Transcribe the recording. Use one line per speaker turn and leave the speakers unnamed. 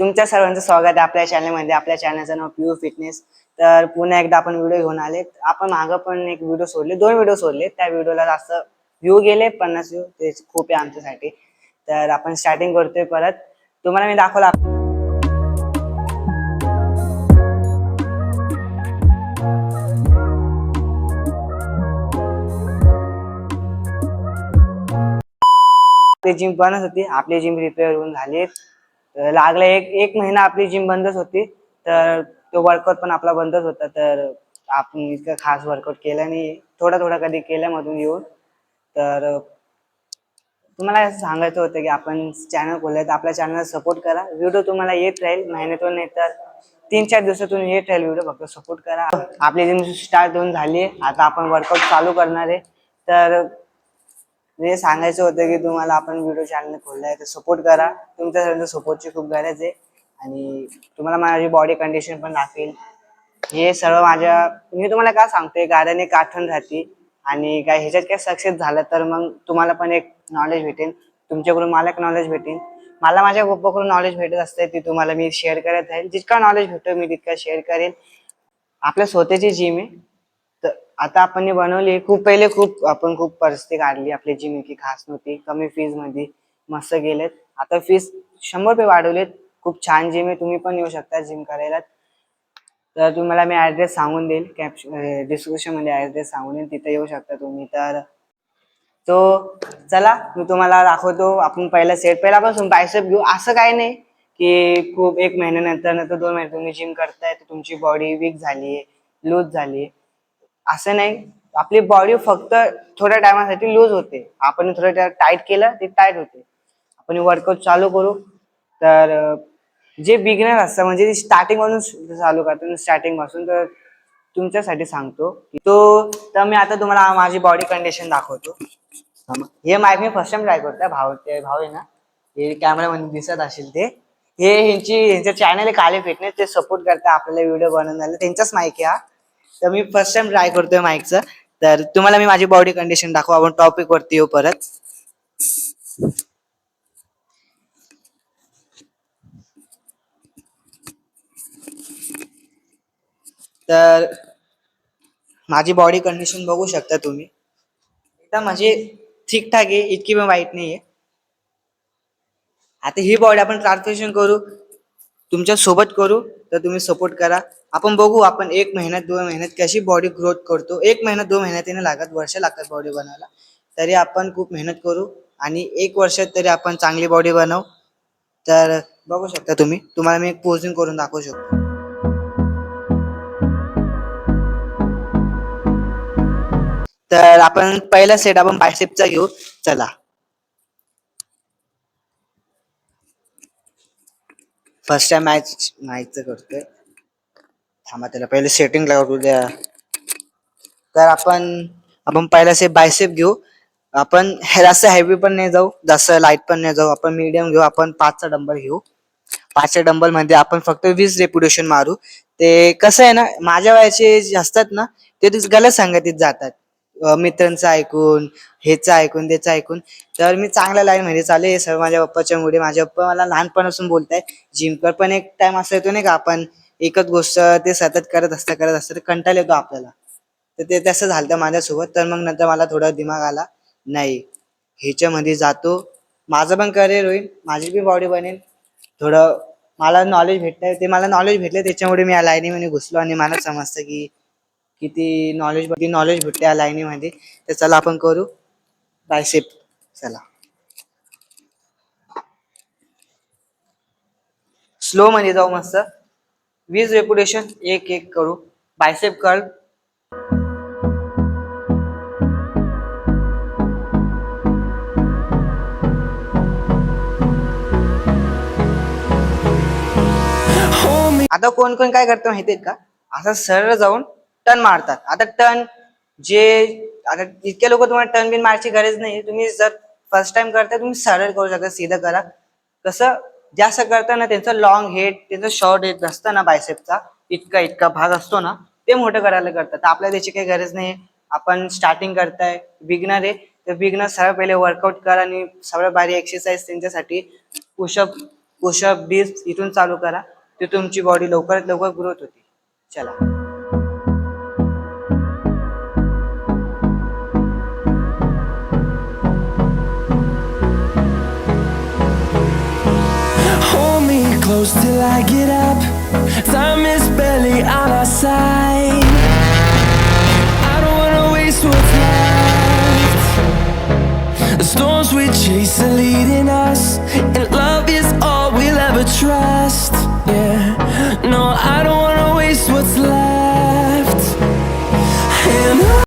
तुमच्या सर्वांचं स्वागत आहे आपल्या चॅनलमध्ये. आपल्या चॅनलचं नाव प्युअर फिटनेस. तर पुन्हा एकदा आपण व्हिडिओ घेऊन आले. आपण मागं पण एक व्हिडिओ सोडले, 2 व्हिडिओ सोडले. त्या व्हिडिओला जास्त व्ह्यू गेले, 50 व्ह्यू, ते खूप आहे आमच्यासाठी. तर आपण स्टार्टिंग करतोय परत. तुम्हाला मी दाखवलं आपली जिम बनत होती. आपली जिम रिपेअर होऊन झाली. लागला एक महिना आपली जिम बंदच होती. तर तो वर्कआउट पण आपला बंदच होता. तर आपण इतकं खास वर्कआउट केलं नाही, थोडा थोडा कधी केल्यामधून येऊन. तर तुम्हाला असं सांगायचं होतं की आपण चॅनल खोलले, तर आपल्या चॅनलला सपोर्ट करा. व्हिडिओ तुम्हाला येत राहील, महिन्यातून नाही तर 3-4 दिवसातून येत राहील व्हिडिओ. फक्त सपोर्ट करा. आपली जिम स्टार्ट होऊन झाली. आता आपण वर्कआउट चालू करणार आहे. तर हे सांगायचं होतं की तुम्हाला आपण व्हिडिओ चॅनल खोललाय तर सपोर्ट करा. तुमच्या सगळ्यांच्या सपोर्टची खूप गरज आहे. आणि तुम्हाला माझी बॉडी कंडिशन पण दाखवेल. हे सर्व मी तुम्हाला का सांगतोय, कारण एक आठवण राहते. आणि काय ह्याच्यात काय सक्सेस झालं तर मग तुम्हाला पण एक नॉलेज भेटेल, तुमच्याकडून मला एक नॉलेज भेटेल. मला माझ्या पप्पाकडून नॉलेज भेटत असते, ती तुम्हाला मी शेअर करत राहील. जितका नॉलेज भेटतो मी तितका शेअर करेल. आपल्या स्वतःची जिम आहे. तर आता आपण बनवली. खूप परिस्थिती काढली. आपली जिम की खास नव्हती, कमी फीज मध्ये मस्त गेलेत. आता फीस 100 रुपये वाढवलेत. खूप छान जिम आहे, तुम्ही पण येऊ शकता जिम करायला. तर तुम्हाला मी ऍड्रेस सांगून देईल, डिस्क्रिप्शन मध्ये ऍड्रेस सांगून देईल, तिथे येऊ शकता तुम्ही. तो चला मी तुम्हाला दाखवतो. आपण पहिल्यापासून बायसेप घेऊ. असं काही नाही की खूप 1 महिन्यानंतर नंतर 2 महिने तुम्ही जिम करताय तर तुमची बॉडी वीक झालीये, लूज झाली, असं नाही. आपली बॉडी फक्त थोड्या टायमासाठी लूज होते. आपण थोडं टाईट केलं ते टाईट होते. आपण वर्कआउट चालू करू. तर जे बिगिनर असतं, म्हणजे स्टार्टिंग पासून चालू करतात, स्टार्टिंग पासून, तर तुमच्यासाठी सांगतो तर मी आता तुम्हाला माझी बॉडी कंडिशन दाखवतो. हे माईक मी फर्स्ट टाइम ट्राय करतोय. भाव आहे ना, हे कॅमेरामध्ये दिसत असेल ते. ह्यांचं चॅनल आहे काले फिटनेस. ते सपोर्ट करतात आपल्याला व्हिडिओ बनवण्याला. त्यांचाच माईक आहे हा. तर मी फर्स्ट टाइम ट्राय करतोय माईकचं. तर तुम्हाला मी माझी बॉडी कंडिशन दाखवू. आपण टॉपिक वरती येऊ परत. तर माझी बॉडी कंडिशन बघू शकता तुम्ही. एकदम म्हणजे ठीकठाक आहे, इतकी पण वाईट नाहीये. आता ही बॉडी आपण ट्रान्सफॉर्मेशन करू, तुमच्या सोबत करू. तर तुम्ही सपोर्ट करा. आपण बघू, आपण 1 महिन्यात 2 महिन्यात कशी बॉडी ग्रोथ करतो. 1 महिन्यात 2 महिन्यात नाही लागत, वर्ष लागतात बॉडी बनायला. तरी आपण खूप मेहनत करू आणि 1 वर्षात तरी आपण चांगली बॉडी बनवू. तर बघू शकता तुम्ही, तुम्हाला मी एक पोजिंग करून दाखवू शकतो. तर आपण पहिला सेट आपण बायसेपचा घेऊ. चला, फर्स्ट टाइम मॅचचं करतोय. थांबा, त्याला पहिले सेटिंग लागू द्या. तर आपण पहिला सेट बायसेप घेऊ. आपण जास्त हेवी पण नाही जाऊ, जास्त लाईट पण नाही जाऊ. आपण मीडियम घेऊ. आपण 5चा डंबल घेऊ. 5च्या डंबल मध्ये आपण फक्त 20 रेप्युटेशन मारू. ते कसं आहे ना, माझ्या वयाचे जे असतात ना, ते गलत संगतीत जातात. मित्रांचं ऐकून, ह्याचं ऐकून, त्याचं ऐकून. तर मी चांगल्या लाईन मध्ये चालू आहे. सर्व माझ्या पप्पाच्या मुळे. माझे पप्पा मला लहानपणापासून बोलताय जिम कर. पण एक टाइम असा येतो नाही का, आपण एकच गोष्ट ते सतत करत असतं कंटाळा येतो आपल्याला. तर ते तसं झालं माझ्यासोबत. तर मग नंतर मला थोडा दिमाग आला, नाही ह्याच्यामध्ये जातो, माझं पण करिअर होईल, माझी बी बॉडी बनेल. थोडं मला नॉलेज भेटतंय, ते मला नॉलेज भेटलं त्याच्यामुळे मी या लाईनीमध्ये घुसलो. आणि मला समजतं की किती नॉलेज भेटते या लाईनीमध्ये. तर चला आपण करू बायसेप. चला, स्लो मध्ये जाऊ मस्त. 20 रेप्युटेशन एक एक करू. Bicep curl. आता कोण कोण काय करतं माहितीये का, असं सरळ जाऊन टर्न मारतात. आता इतके लोक तुम्हाला टर्न बिन मारायची गरज नाही. तुम्ही जर फर्स्ट टाइम करताय, तुम्ही सरळ करू शकता, सीधा करा. कसं जास्त करताना त्यांचं लॉंग हेड, त्यांचं शॉर्ट हेड असतं ना, बायसेपचा इतका भाग असतो ना, ते मोठं करायला करतात. आपल्याला त्याची काही गरज नाही. आपण स्टार्टिंग करताय, बिगनर आहे, तर बिगनर सरळ पहिले वर्कआउट करा. आणि सगळ्यात भारी एक्सरसाइज त्यांच्यासाठी पुशअप पुशअप डिप्स इथून चालू करा, ते तुमची बॉडी लवकरात लवकर ग्रोथ होते. चला.
Hold me close till I get up. Time is barely on our side. I don't wanna waste what's left. The storms we chase are leading